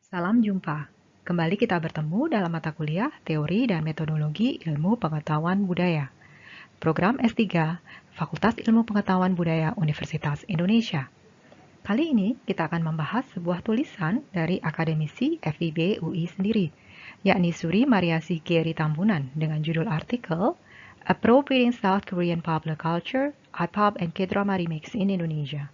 Salam jumpa. Kembali kita bertemu dalam mata kuliah Teori dan Metodologi Ilmu Pengetahuan Budaya. Program S3, Fakultas Ilmu Pengetahuan Budaya Universitas Indonesia. Kali ini kita akan membahas sebuah tulisan dari akademisi FIB UI sendiri, yakni Suri Mariasih Geri Tambunan dengan judul artikel Appropriating South Korean Popular Culture, I-Pop and K-Drama Remix in Indonesia.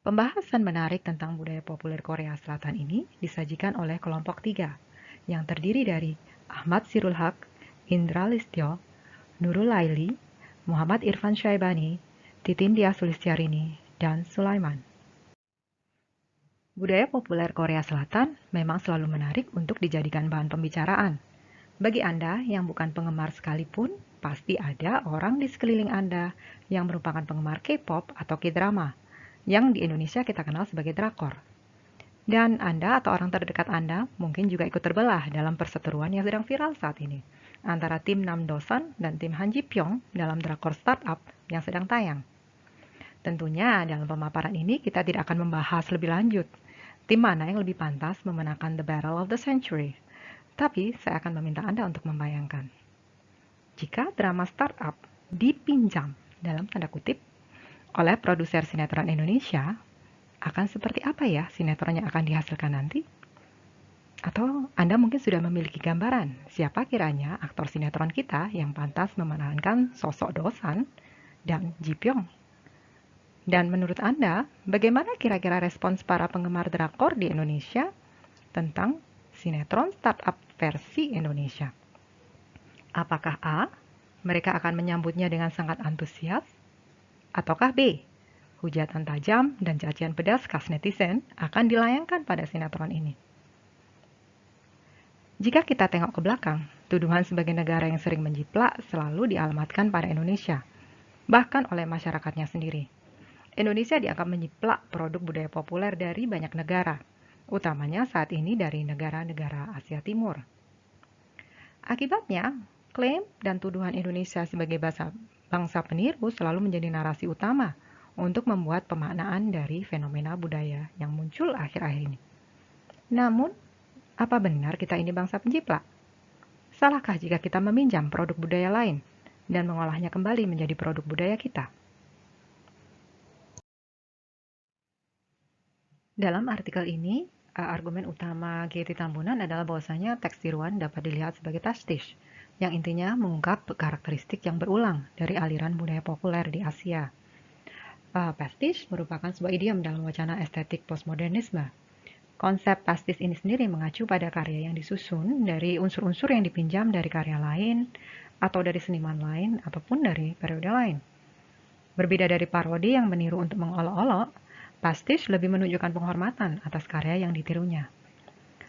Pembahasan menarik tentang budaya populer Korea Selatan ini disajikan oleh kelompok 3, yang terdiri dari Ahmad Sirul Haq, Indra Listyo, Nurul Laili, Muhammad Irfan Syaibani, Titin Dia Sulistiarini, dan Sulaiman. Budaya populer Korea Selatan memang selalu menarik untuk dijadikan bahan pembicaraan. Bagi Anda yang bukan penggemar sekalipun, pasti ada orang di sekeliling Anda yang merupakan penggemar K-pop atau K-drama, yang di Indonesia kita kenal sebagai drakor. Dan Anda atau orang terdekat Anda mungkin juga ikut terbelah dalam perseteruan yang sedang viral saat ini antara tim Nam Dosan dan tim Han Ji Pyong dalam drakor startup yang sedang tayang. Tentunya dalam pemaparan ini kita tidak akan membahas lebih lanjut tim mana yang lebih pantas memenangkan The Battle of the Century. Tapi saya akan meminta Anda untuk membayangkan. Jika drama startup dipinjam dalam tanda kutip oleh produser sinetron Indonesia, akan seperti apa ya sinetron yang akan dihasilkan nanti? Atau Anda mungkin sudah memiliki gambaran siapa kiranya aktor sinetron kita yang pantas memerankan sosok Dosan dan Ji Pyong? Dan menurut Anda, bagaimana kira-kira respons para penggemar drakor di Indonesia tentang sinetron startup versi Indonesia? Apakah A, mereka akan menyambutnya dengan sangat antusias? Ataukah B, hujatan tajam dan cacian pedas khas netizen akan dilayangkan pada sinetron ini? Jika kita tengok ke belakang, tuduhan sebagai negara yang sering menjiplak selalu dialamatkan pada Indonesia, bahkan oleh masyarakatnya sendiri. Indonesia dianggap menjiplak produk budaya populer dari banyak negara, utamanya saat ini dari negara-negara Asia Timur. Akibatnya, klaim dan tuduhan Indonesia sebagai bangsa peniru selalu menjadi narasi utama untuk membuat pemaknaan dari fenomena budaya yang muncul akhir-akhir ini. Namun, apa benar kita ini bangsa penjiplak? Salahkah jika kita meminjam produk budaya lain dan mengolahnya kembali menjadi produk budaya kita? Dalam artikel ini, argumen utama G.T. Tambunan adalah bahwasanya teks tiruan dapat dilihat sebagai pastiche, yang intinya mengungkap karakteristik yang berulang dari aliran budaya populer di Asia. Pastiche merupakan sebuah idiom dalam wacana estetik postmodernisme. Konsep pastiche ini sendiri mengacu pada karya yang disusun dari unsur-unsur yang dipinjam dari karya lain, atau dari seniman lain, ataupun dari periode lain. Berbeda dari parodi yang meniru untuk mengolok-olok, pastiche lebih menunjukkan penghormatan atas karya yang ditirunya.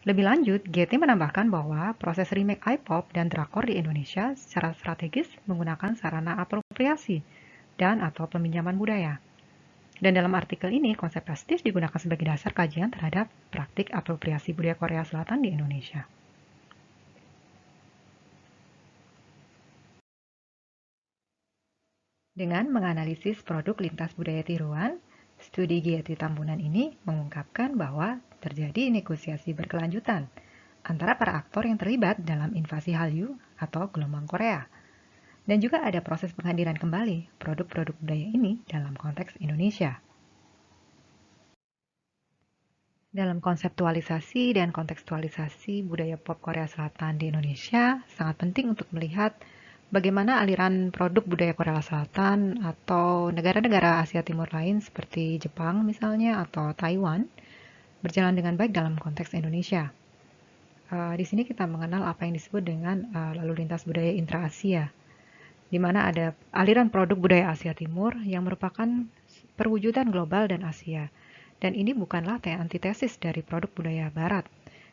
Lebih lanjut, GT menambahkan bahwa proses remake I-pop dan drakor di Indonesia secara strategis menggunakan sarana apropriasi dan atau peminjaman budaya. Dan dalam artikel ini, konsep pastiche digunakan sebagai dasar kajian terhadap praktik apropriasi budaya Korea Selatan di Indonesia. Dengan menganalisis produk lintas budaya tiruan, studi G.T. Tambunan ini mengungkapkan bahwa terjadi negosiasi berkelanjutan antara para aktor yang terlibat dalam invasi Hallyu atau gelombang Korea. Dan juga ada proses penghadiran kembali produk-produk budaya ini dalam konteks Indonesia. Dalam konseptualisasi dan kontekstualisasi budaya pop Korea Selatan di Indonesia, sangat penting untuk melihat bagaimana aliran produk budaya Korea Selatan atau negara-negara Asia Timur lain seperti Jepang misalnya atau Taiwan berjalan dengan baik dalam konteks Indonesia. Di sini kita mengenal apa yang disebut dengan lalu lintas budaya intra-Asia, di mana ada aliran produk budaya Asia Timur yang merupakan perwujudan global dan Asia. Dan ini bukanlah antitesis dari produk budaya Barat,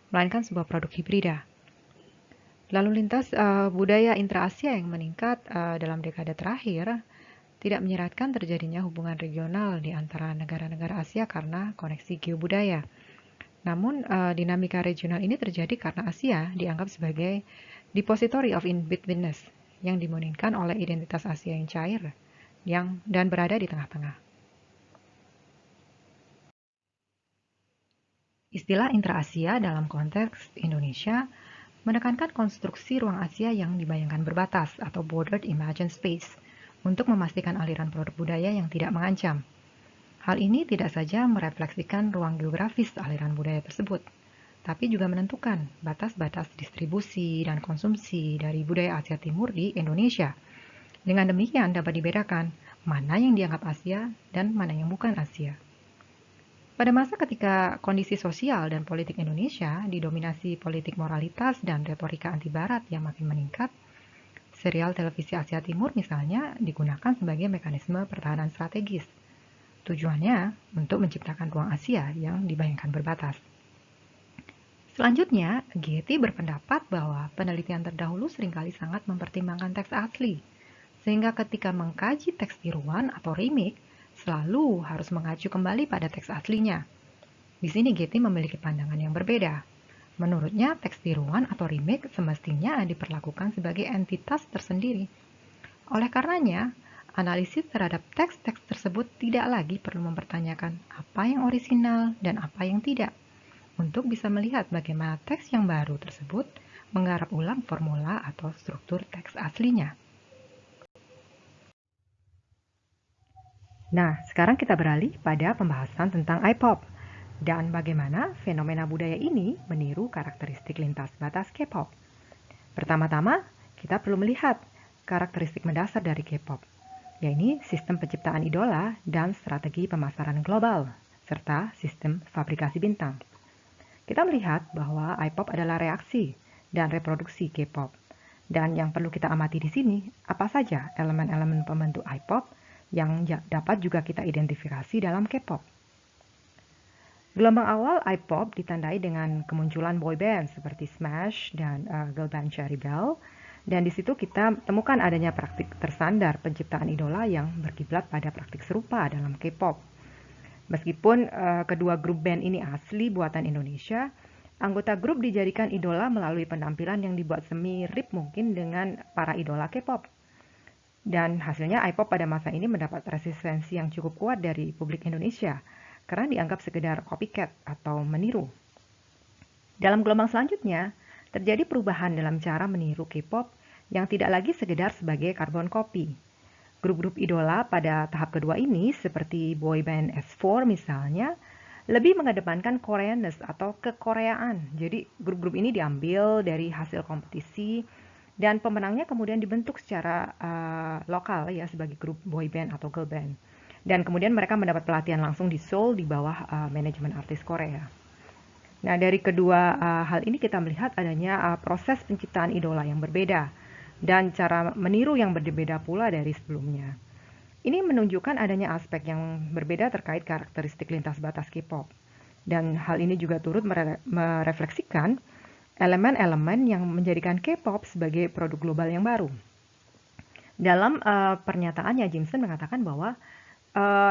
melainkan sebuah produk hibrida. Lalu lintas budaya intra-Asia yang meningkat dalam dekade terakhir tidak menyeratkan terjadinya hubungan regional di antara negara-negara Asia karena koneksi geobudaya. Namun, dinamika regional ini terjadi karena Asia dianggap sebagai depository of in-betweenness, yang dimurnikan oleh identitas Asia yang cair dan berada di tengah-tengah. Istilah intra-Asia dalam konteks Indonesia menekankan konstruksi ruang Asia yang dibayangkan berbatas atau bordered imagined space untuk memastikan aliran produk budaya yang tidak mengancam. Hal ini tidak saja merefleksikan ruang geografis aliran budaya tersebut, tapi juga menentukan batas-batas distribusi dan konsumsi dari budaya Asia Timur di Indonesia. Dengan demikian dapat dibedakan mana yang dianggap Asia dan mana yang bukan Asia. Pada masa ketika kondisi sosial dan politik Indonesia didominasi politik moralitas dan retorika anti-barat yang makin meningkat, serial televisi Asia Timur misalnya digunakan sebagai mekanisme pertahanan strategis. Tujuannya untuk menciptakan ruang Asia yang dibayangkan berbatas. Selanjutnya, Getty berpendapat bahwa penelitian terdahulu seringkali sangat mempertimbangkan teks asli, sehingga ketika mengkaji teks tiruan atau remake, selalu harus mengacu kembali pada teks aslinya. Di sini Getty memiliki pandangan yang berbeda. Menurutnya, teks tiruan atau remake semestinya diperlakukan sebagai entitas tersendiri. Oleh karenanya, analisis terhadap teks-teks tersebut tidak lagi perlu mempertanyakan apa yang orisinal dan apa yang tidak, untuk bisa melihat bagaimana teks yang baru tersebut menggarap ulang formula atau struktur teks aslinya. Nah, sekarang kita beralih pada pembahasan tentang iPop dan bagaimana fenomena budaya ini meniru karakteristik lintas batas K-pop. Pertama-tama, kita perlu melihat karakteristik mendasar dari K-pop, yaitu sistem penciptaan idola dan strategi pemasaran global, serta sistem fabrikasi bintang. Kita melihat bahwa iPop adalah reaksi dan reproduksi K-pop. Dan yang perlu kita amati di sini, apa saja elemen-elemen pembentuk iPop yang dapat juga kita identifikasi dalam K-pop. Gelombang awal iPop ditandai dengan kemunculan boy band seperti Smash dan girl band Cherry Bell. Dan di situ kita temukan adanya praktik tersandar penciptaan idola yang berkiblat pada praktik serupa dalam K-pop. Meskipun kedua grup band ini asli buatan Indonesia, anggota grup dijadikan idola melalui penampilan yang dibuat semirip mungkin dengan para idola K-pop. Dan hasilnya iPop pada masa ini mendapat resistensi yang cukup kuat dari publik Indonesia karena dianggap sekedar copycat atau meniru. Dalam gelombang selanjutnya, terjadi perubahan dalam cara meniru K-pop yang tidak lagi sekedar sebagai karbon copy. Grup-grup idola pada tahap kedua ini seperti boyband S4 misalnya, lebih mengedepankan Koreanness atau kekoreaan. Jadi grup-grup ini diambil dari hasil kompetisi dan pemenangnya kemudian dibentuk secara lokal ya sebagai grup boyband atau girl band. Dan kemudian mereka mendapat pelatihan langsung di Seoul di bawah manajemen artis Korea. Nah, dari kedua hal ini kita melihat adanya proses penciptaan idola yang berbeda dan cara meniru yang berbeda pula dari sebelumnya. Ini menunjukkan adanya aspek yang berbeda terkait karakteristik lintas batas K-pop. Dan hal ini juga turut merefleksikan elemen-elemen yang menjadikan K-pop sebagai produk global yang baru. Dalam pernyataannya, Jimson mengatakan bahwa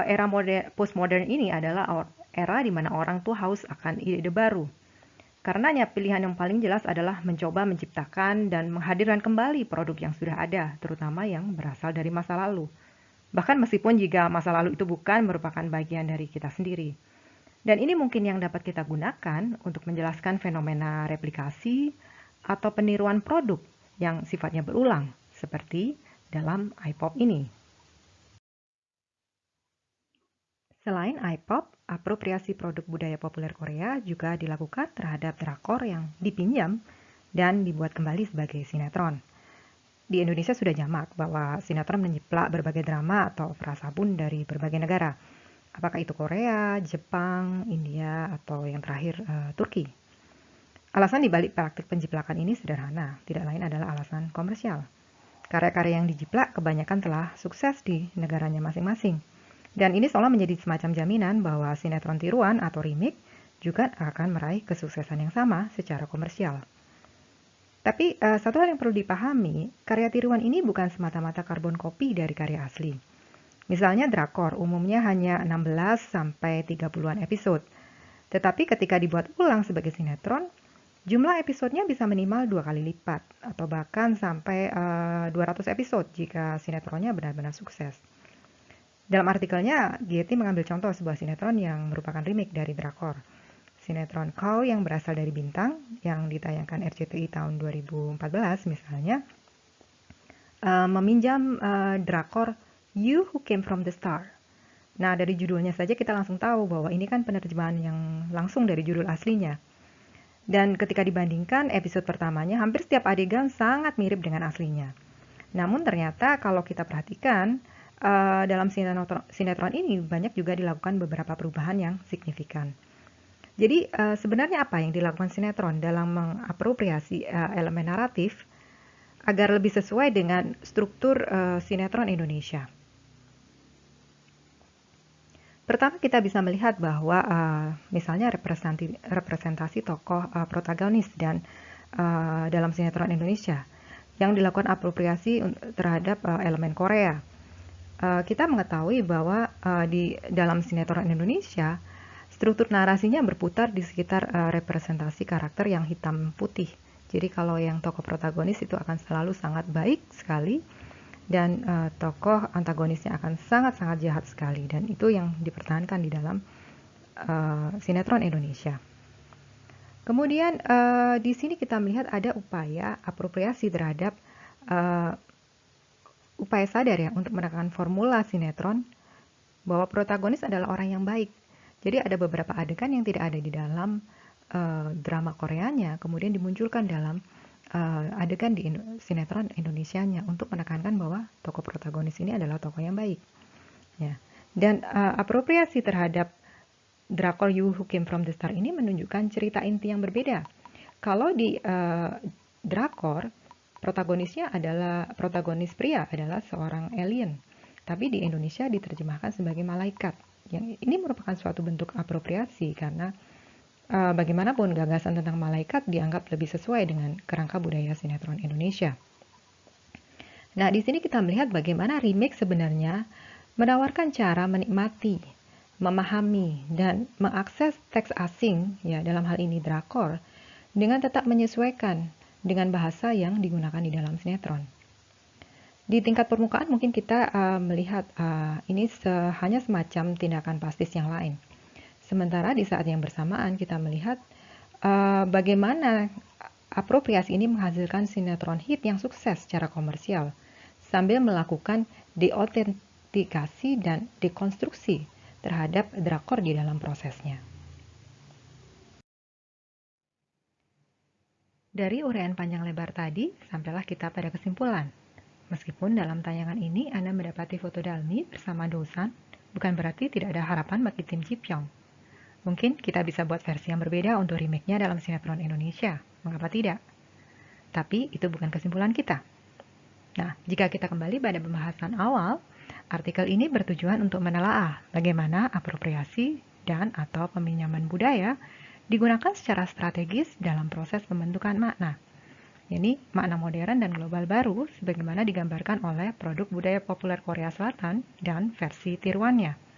era postmodern ini adalah era di mana orang tuh haus akan ide baru. Karenanya pilihan yang paling jelas adalah mencoba menciptakan dan menghadirkan kembali produk yang sudah ada, terutama yang berasal dari masa lalu. Bahkan meskipun jika masa lalu itu bukan merupakan bagian dari kita sendiri. Dan ini mungkin yang dapat kita gunakan untuk menjelaskan fenomena replikasi atau peniruan produk yang sifatnya berulang, seperti dalam iPop ini. Selain iPop, apropriasi produk budaya populer Korea juga dilakukan terhadap drakor yang dipinjam dan dibuat kembali sebagai sinetron. Di Indonesia sudah jamak bahwa sinetron menjiplak berbagai drama atau prasabun dari berbagai negara. Apakah itu Korea, Jepang, India, atau yang terakhir Turki. Alasan dibalik praktik penjiplakan ini sederhana, tidak lain adalah alasan komersial. Karya-karya yang dijiplak kebanyakan telah sukses di negaranya masing-masing. Dan ini seolah menjadi semacam jaminan bahwa sinetron tiruan atau remake juga akan meraih kesuksesan yang sama secara komersial. Tapi satu hal yang perlu dipahami, karya tiruan ini bukan semata-mata karbon copy dari karya asli. Misalnya drakor umumnya hanya 16-30-an episode. Tetapi ketika dibuat ulang sebagai sinetron, Jumlah episodenya bisa minimal 2 kali lipat, atau bahkan sampai 200 episode jika sinetronnya benar-benar sukses. Dalam artikelnya, Getty mengambil contoh sebuah sinetron yang merupakan remake dari drakor. Sinetron Kau yang berasal dari Bintang, yang ditayangkan RCTI tahun 2014 misalnya, meminjam drakor You Who Came From The Star. Nah, dari judulnya saja kita langsung tahu bahwa ini kan penerjemahan yang langsung dari judul aslinya. Dan ketika dibandingkan, episode pertamanya hampir setiap adegan sangat mirip dengan aslinya. Namun ternyata kalau kita perhatikan, dalam sinetron ini banyak juga dilakukan beberapa perubahan yang signifikan. Jadi sebenarnya apa yang dilakukan sinetron dalam mengapropriasi elemen naratif agar lebih sesuai dengan struktur sinetron Indonesia? Pertama kita bisa melihat bahwa misalnya representasi tokoh protagonis dan dalam sinetron Indonesia yang dilakukan apropriasi terhadap elemen Korea. Kita mengetahui bahwa di dalam sinetron Indonesia struktur narasinya berputar di sekitar representasi karakter yang hitam putih. Jadi kalau yang tokoh protagonis itu akan selalu sangat baik sekali dan tokoh antagonisnya akan sangat-sangat jahat sekali, dan itu yang dipertahankan di dalam sinetron Indonesia. Kemudian di sini kita melihat ada upaya apropriasi terhadap upaya sadar ya untuk menekan formula sinetron bahwa protagonis adalah orang yang baik. Jadi ada beberapa adegan yang tidak ada di dalam drama Koreanya, kemudian dimunculkan dalam adegan di sinetron Indonesianya untuk menekankan bahwa tokoh protagonis ini adalah tokoh yang baik. Ya. Dan apropriasi terhadap drakor You Who Came From The Star ini menunjukkan cerita inti yang berbeda. Kalau di drakor, protagonis pria adalah seorang alien, tapi di Indonesia diterjemahkan sebagai malaikat. Yang ini merupakan suatu bentuk apropriasi karena bagaimanapun gagasan tentang malaikat dianggap lebih sesuai dengan kerangka budaya sinetron Indonesia. Nah, di sini kita melihat bagaimana remake sebenarnya menawarkan cara menikmati, memahami, dan mengakses teks asing, ya dalam hal ini drakor, dengan tetap menyesuaikan dengan bahasa yang digunakan di dalam sinetron. Di tingkat permukaan mungkin kita melihat ini hanya semacam tindakan pastis yang lain. Sementara di saat yang bersamaan kita melihat bagaimana apropriasi ini menghasilkan sinetron hit yang sukses secara komersial, sambil melakukan deautentikasi dan dekonstruksi terhadap drakor di dalam prosesnya. Dari uraian panjang lebar tadi, sampailah kita pada kesimpulan. Meskipun dalam tayangan ini Anda mendapati foto Dalmi bersama Dosan, bukan berarti tidak ada harapan bagi tim Ji Pyong. Mungkin kita bisa buat versi yang berbeda untuk remake-nya dalam sinetron Indonesia. Mengapa tidak? Tapi itu bukan kesimpulan kita. Nah, jika kita kembali pada pembahasan awal, artikel ini bertujuan untuk menelaah bagaimana apropriasi dan atau peminjaman budaya digunakan secara strategis dalam proses pembentukan makna. Ini makna modern dan global baru sebagaimana digambarkan oleh produk budaya populer Korea Selatan dan versi tiruannya.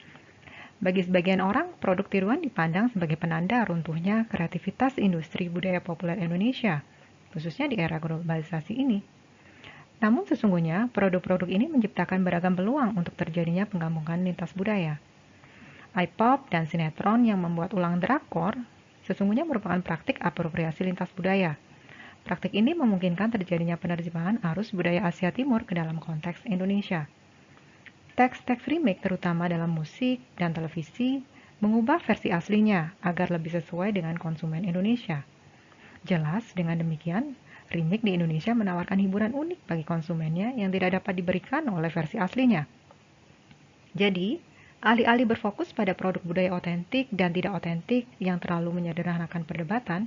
Bagi sebagian orang, produk tiruan dipandang sebagai penanda runtuhnya kreativitas industri budaya populer Indonesia, khususnya di era globalisasi ini. Namun sesungguhnya, produk-produk ini menciptakan beragam peluang untuk terjadinya penggabungan lintas budaya. I-pop dan sinetron yang membuat ulang drakor sesungguhnya merupakan praktik apropriasi lintas budaya. Praktik ini memungkinkan terjadinya penerjemahan arus budaya Asia Timur ke dalam konteks Indonesia. Teks-teks remake terutama dalam musik dan televisi mengubah versi aslinya agar lebih sesuai dengan konsumen Indonesia. Jelas, dengan demikian, remake di Indonesia menawarkan hiburan unik bagi konsumennya yang tidak dapat diberikan oleh versi aslinya. Jadi, alih-alih berfokus pada produk budaya otentik dan tidak otentik yang terlalu menyederhanakan perdebatan,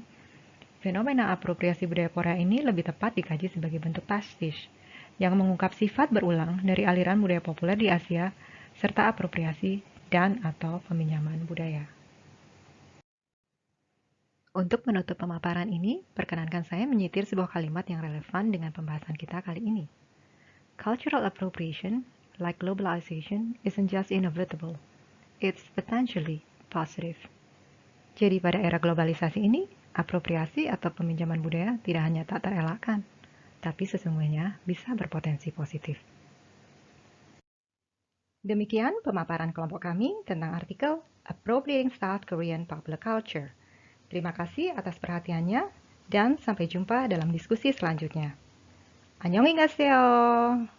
fenomena apropriasi budaya Korea ini lebih tepat dikaji sebagai bentuk pastiche yang mengungkap sifat berulang dari aliran budaya populer di Asia serta apropriasi dan atau peminjaman budaya. Untuk menutup pemaparan ini, perkenankan saya menyitir sebuah kalimat yang relevan dengan pembahasan kita kali ini. Cultural appropriation, like globalization, isn't just inevitable. It's potentially positive. Jadi pada era globalisasi ini, Apropriasi atau peminjaman budaya tidak hanya tak terelakkan, tapi sesungguhnya bisa berpotensi positif. Demikian pemaparan kelompok kami tentang artikel Appropriating South Korean Popular Culture. Terima kasih atas perhatiannya dan sampai jumpa dalam diskusi selanjutnya. Annyeonghaseyo!